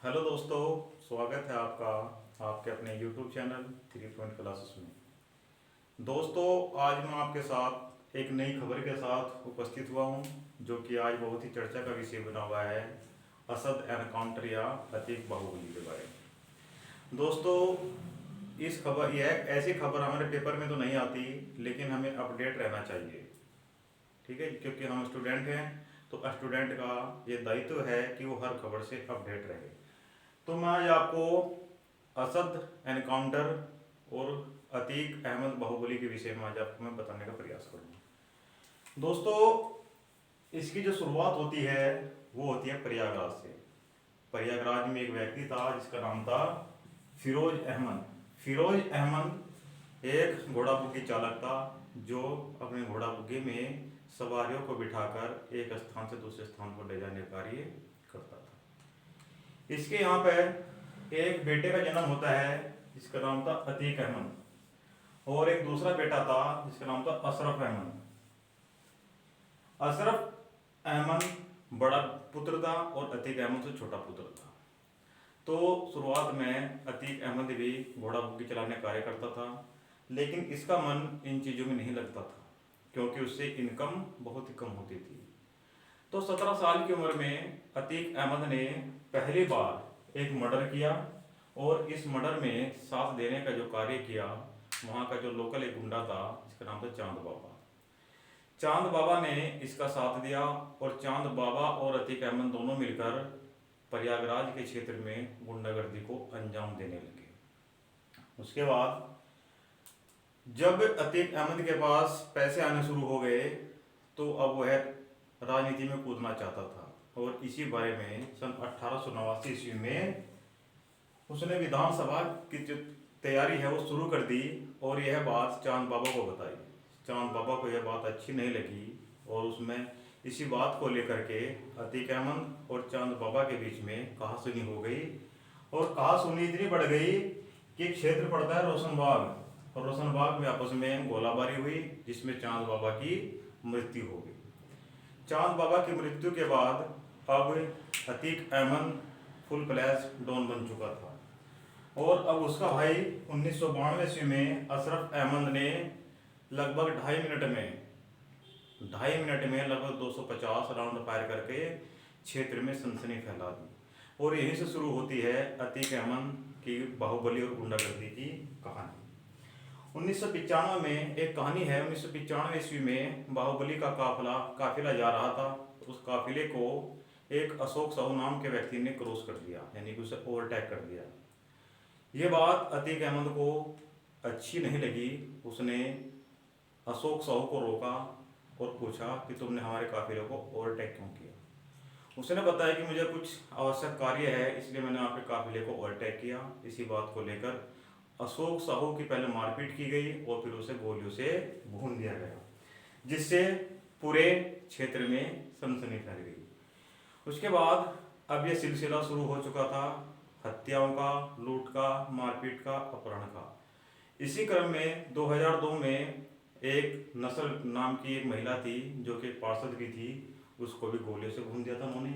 Hello दोस्तों, स्वागत है आपका आपके अपने यूट्यूब चैनल 3 पॉइंट क्लासेस में। दोस्तों, आज मैं आपके साथ एक नई खबर के साथ उपस्थित हुआ हूं, जो कि आज बहुत ही चर्चा का विषय बना हुआ है। असद एनकाउंटर या अतीक बाहुबली के बारे में। दोस्तों, इस खबर यह ऐसी खबर हमारे पेपर में तो नहीं आती, लेकिन हमें अपडेट रहना चाहिए। ठीक है, क्योंकि हम स्टूडेंट हैं, तो स्टूडेंट का ये दायित्व है कि वो हर खबर से अपडेट रहे। तो मैं आज आपको असद एनकाउंटर और अतीक अहमद बाहुबली के विषय में आज आपको मैं बताने का प्रयास करूँगा। दोस्तों, इसकी जो शुरुआत होती है वो होती है प्रयागराज से। प्रयागराज में एक व्यक्ति था जिसका नाम था फिरोज अहमद। फिरोज अहमद एक घोड़ा बुग्गी चालक था, जो अपने घोड़ा बुग्गी में सवारियों को बिठाकर एक स्थान से दूसरे स्थान पर ले जाने का कार्य करता था। इसके यहाँ पे एक बेटे का जन्म होता है जिसका नाम था अतीक अहमद, और एक दूसरा बेटा था जिसका नाम था अशरफ अहमद। अशरफ अहमद बड़ा पुत्र था और अतीक अहमद से छोटा पुत्र था। तो शुरुआत में अतीक अहमद भी घोड़ा बुग्गी चलाने का कार्य करता था, लेकिन इसका मन इन चीज़ों में नहीं लगता था, क्योंकि उससे इनकम बहुत ही कम होती थी। तो 17 साल की उम्र में अतीक अहमद ने पहली बार एक मर्डर किया, और इस मर्डर में साथ देने का जो कार्य किया, वहाँ का जो लोकल एक गुंडा था जिसका नाम था चांद बाबा। चांद बाबा ने इसका साथ दिया, और चांद बाबा और अतीक अहमद दोनों मिलकर प्रयागराज के क्षेत्र में गुंडागर्दी को अंजाम देने लगे। उसके बाद जब अतीक अहमद के पास पैसे आने शुरू हो गए, तो अब वह राजनीति में कूदना चाहता था, और इसी बारे में सन 1889 ईस्वी में उसने विधानसभा की जो तैयारी है वो शुरू कर दी, और यह बात चांद बाबा को बताई। चांद बाबा को यह बात अच्छी नहीं लगी, और उसमें इसी बात को लेकर के अतीक अहमद और चांद बाबा के बीच में कहासुनी हो गई, और कहासुनी इतनी बढ़ गई कि क्षेत्र पड़ता है रोशनबाग, और रोशनबाग में आपस में गोलाबारी हुई, जिसमें चांद बाबा की मृत्यु हो गई। चांद बाबा की मृत्यु के बाद अब Atiq Ahmed full flash don बन चुका था, और अब उसका भाई 1992 ईस्वी में अशरफ अहमद ने लगभग 2.5 मिनट में लगभग 250 राउंड फायर करके क्षेत्र में सनसनी फैला दी। और यहीं से शुरू होती है अतीक अहमद की बाहुबली और गुंडागर्दी की कहानी। 1995 में एक कहानी है। 1995 ईस्वी में बाहुबली का काफिला जा रहा था। उस काफिले को एक अशोक साहू नाम के व्यक्ति ने क्रॉस कर दिया, यानी कि उसे ओवरटेक कर दिया। ये बात अतीक अहमद को अच्छी नहीं लगी। उसने अशोक साहू को रोका और पूछा कि तुमने हमारे काफिले को ओवरटेक क्यों किया। उसने बताया कि मुझे कुछ आवश्यक कार्य है, इसलिए मैंने आपके काफिले को ओवरटेक किया। इसी बात को लेकर अशोक साहू की पहले मारपीट की गई, और फिर उसे गोलियों से भून दिया गया, जिससे पूरे क्षेत्र में सनसनी फैल गई। उसके बाद अब यह सिलसिला शुरू हो चुका था, हत्याओं का, लूट का, मारपीट का, अपहरण का। इसी क्रम में 2002 में एक नसर नाम की एक महिला थी, जो कि एक पार्षद भी थी, उसको भी गोलियों से भून दिया था उन्होंने।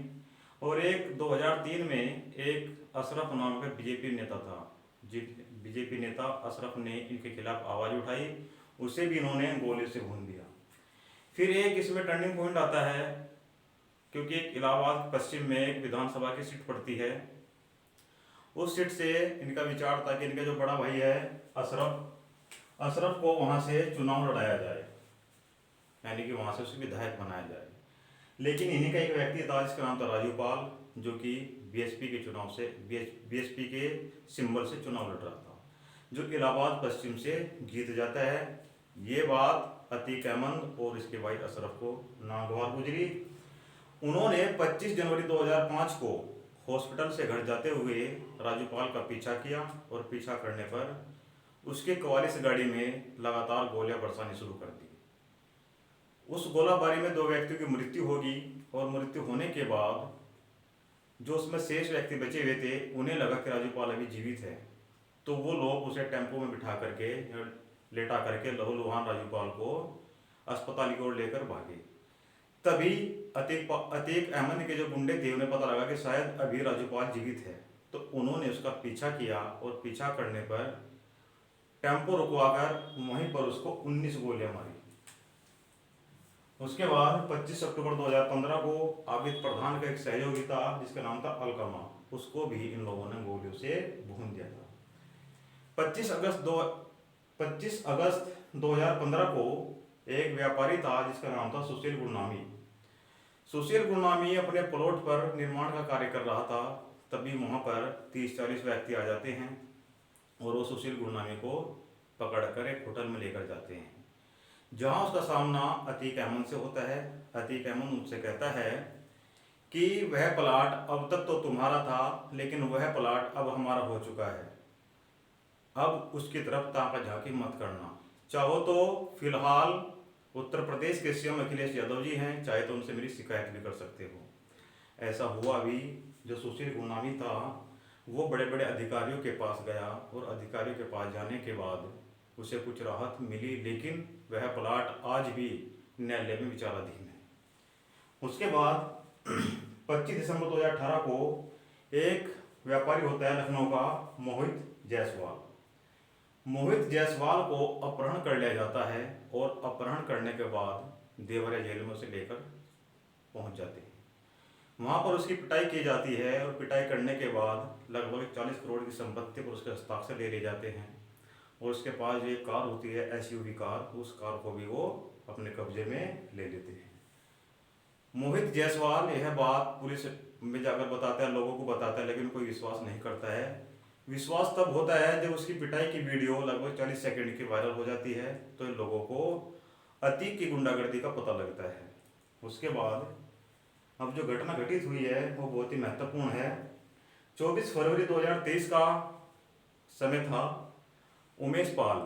और एक 2003 में एक अशरफ नाम का बीजेपी नेता था, बीजेपी नेता अशरफ ने इनके खिलाफ आवाज़ उठाई, उसे भी इन्होंने गोली से भून दिया। फिर एक इसमें टर्निंग पॉइंट आता है, क्योंकि एक इलाहाबाद पश्चिम में एक विधानसभा की सीट पड़ती है। उस सीट से इनका विचार था कि इनका जो बड़ा भाई है अशरफ को वहाँ से चुनाव लड़ाया जाए, यानी कि वहाँ से उसे विधायक बनाया जाए। लेकिन इन्हीं का एक व्यक्ति था जिसका नाम था राजू पाल, जो कि बीएसपी के सिंबल से चुनाव लड़ रहा था, जो इलाहाबाद पश्चिम से जीत जाता है। ये बात अतीक अहमद और इसके भाई अशरफ को नागवार गुजरी। उन्होंने 25 जनवरी 2005 को हॉस्पिटल से घर जाते हुए राजूपाल का पीछा किया, और पीछा करने पर उसके 44 गाड़ी में लगातार गोलियां बरसानी शुरू कर दी। उस गोलाबारी में 2 व्यक्तियों की मृत्यु होगी, और मृत्यु होने के बाद जो उसमें शेष व्यक्ति बचे हुए थे, उन्हें लगा कि राजूपाल अभी जीवित है, तो वो लोग उसे टेम्पो में बिठा करके लेटा करके लहूलुहान राजूपाल को अस्पताल की ओर लेकर भागे। तभी अतीक अहमद के जो गुंडे थे, उन्हें पता लगा कि शायद अभी राजूपाल जीवित है, तो उन्होंने उसका पीछा किया और पीछा करने पर टेम्पो रुकवाकर वहीं पर उसको 19 गोलियां मारी। उसके बाद 25 अक्टूबर 2015 को आबिद प्रधान का एक सहयोगी था जिसका नाम था अलकमा, उसको भी इन लोगों ने गोलियों से भून दिया था। 25 अगस्त 2015 को एक व्यापारी था जिसका नाम था सुशील गुरनामी। सुशील गुरनामी अपने प्लॉट पर निर्माण का कार्य कर रहा था, तभी वहां पर 30-40 व्यक्ति आ जाते हैं और वो सुशील गुरनामी को पकड़कर एक होटल में लेकर जाते हैं, जहां उसका सामना अतीक अहमद से होता है। अतीक अहमद उनसे कहता है कि वह प्लाट अब तक तो तुम्हारा था, लेकिन वह प्लाट अब हमारा हो चुका है, अब उसकी तरफ ताका झांकी मत करना। चाहो तो फिलहाल उत्तर प्रदेश के सीएम अखिलेश यादव जी हैं, चाहे तो उनसे मेरी शिकायत भी कर सकते हो। ऐसा हुआ भी। जो सुशील गुरनामी था वो बड़े बड़े अधिकारियों के पास गया और अधिकारियों के पास जाने के बाद उसे कुछ राहत मिली, लेकिन वह प्लाट आज भी न्यायालय में विचाराधीन है। उसके बाद 25 दिसंबर 2018 को एक व्यापारी होता है लखनऊ का, मोहित जायसवाल। मोहित जायसवाल को अपहरण कर लिया जाता है और अपहरण करने के बाद देवरिया जेल में उसे लेकर पहुंच जाते हैं। वहां पर उसकी पिटाई की जाती है और पिटाई करने के बाद लगभग 40 करोड़ की संपत्ति पर उसके हस्ताक्षर ले जाते हैं और उसके पास जो एक कार होती है एसयूवी कार, उस कार को भी वो अपने कब्जे में ले लेते हैं। मोहित जायसवाल यह बात पुलिस में जाकर बताता है, लोगों को बताता है, लेकिन कोई विश्वास नहीं करता है। विश्वास तब होता है जब उसकी पिटाई की वीडियो लगभग 40 सेकंड की वायरल हो जाती है, तो इन लोगों को अतीक की गुंडागर्दी का पता लगता है। उसके बाद अब जो घटना घटित हुई है वो बहुत ही महत्वपूर्ण है। 24 फरवरी 2023 का समय था। उमेश पाल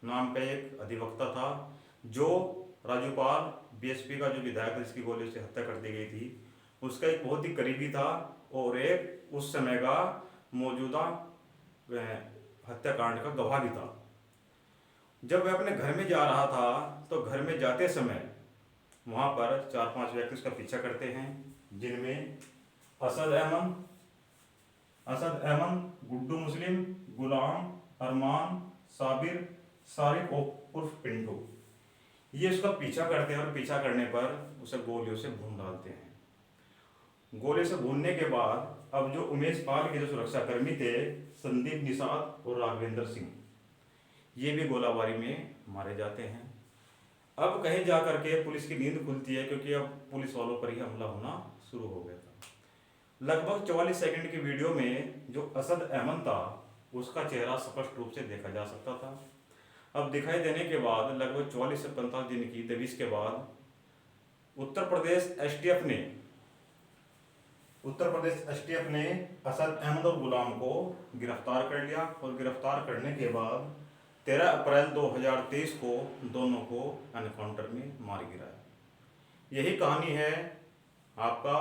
नाम का एक अधिवक्ता था जो राजूपाल बीएसपी का जो विधायक जिसकी गोली से हत्या कर दी गई थी, उसका एक बहुत ही करीबी था और एक उस समय का मौजूदा हत्याकांड का गवाह भी था। जब वह अपने घर में जा रहा था तो घर में जाते समय वहां पर 4-5 व्यक्ति उसका पीछा करते हैं, जिनमें असद अहमद, गुड्डू मुस्लिम, गुलाम, अरमान, साबिर, सारिक उर्फ पिंटू। ये उसका पीछा करते हैं और पीछा करने पर उसे गोलियों से भून डालते हैं। गोली से भूनने के बाद अब जो उमेश पाल के जो सुरक्षाकर्मी थे, संदीप निषाद और राघवेंद्र सिंह, ये भी गोलाबारी में मारे जाते हैं। अब कहीं जा करके पुलिस की नींद खुलती है, क्योंकि अब पुलिस वालों पर ही हमला होना शुरू हो गया था। लगभग 44 सेकंड की वीडियो में जो असद अहमद था उसका चेहरा स्पष्ट रूप से देखा जा सकता था। अब दिखाई देने के बाद लगभग 44 से 45 दिन की दबिश के बाद उत्तर प्रदेश एसटीएफ ने असद अहमद और गुलाम को गिरफ्तार कर लिया और गिरफ्तार करने के बाद 13 अप्रैल 2023 को दोनों को एनकाउंटर में मार गिराया। यही कहानी है आपका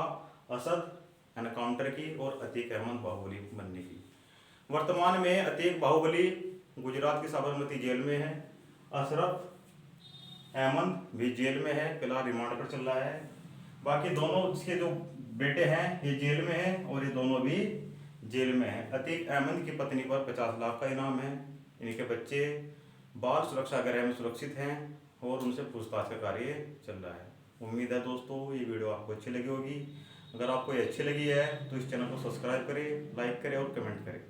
असद एनकाउंटर की और अतीक अहमद बाहुबली बनने की। वर्तमान में अतीक बाहुबली गुजरात की साबरमती जेल में है। अशरफ अहमद भी जेल में है, फिलहाल रिमांड पर चल रहा है। बाकी दोनों इसके जो बेटे हैं ये जेल में हैं और ये दोनों भी जेल में हैं। अतीक अहमद की पत्नी पर 50 लाख का इनाम है। इनके बच्चे बाल सुरक्षा गृह में सुरक्षित हैं और उनसे पूछताछ का कार्य चल रहा है। उम्मीद है दोस्तों ये वीडियो आपको अच्छी लगी होगी। अगर आपको ये अच्छी लगी है तो इस चैनल को सब्सक्राइब करें, लाइक करें और कमेंट करें।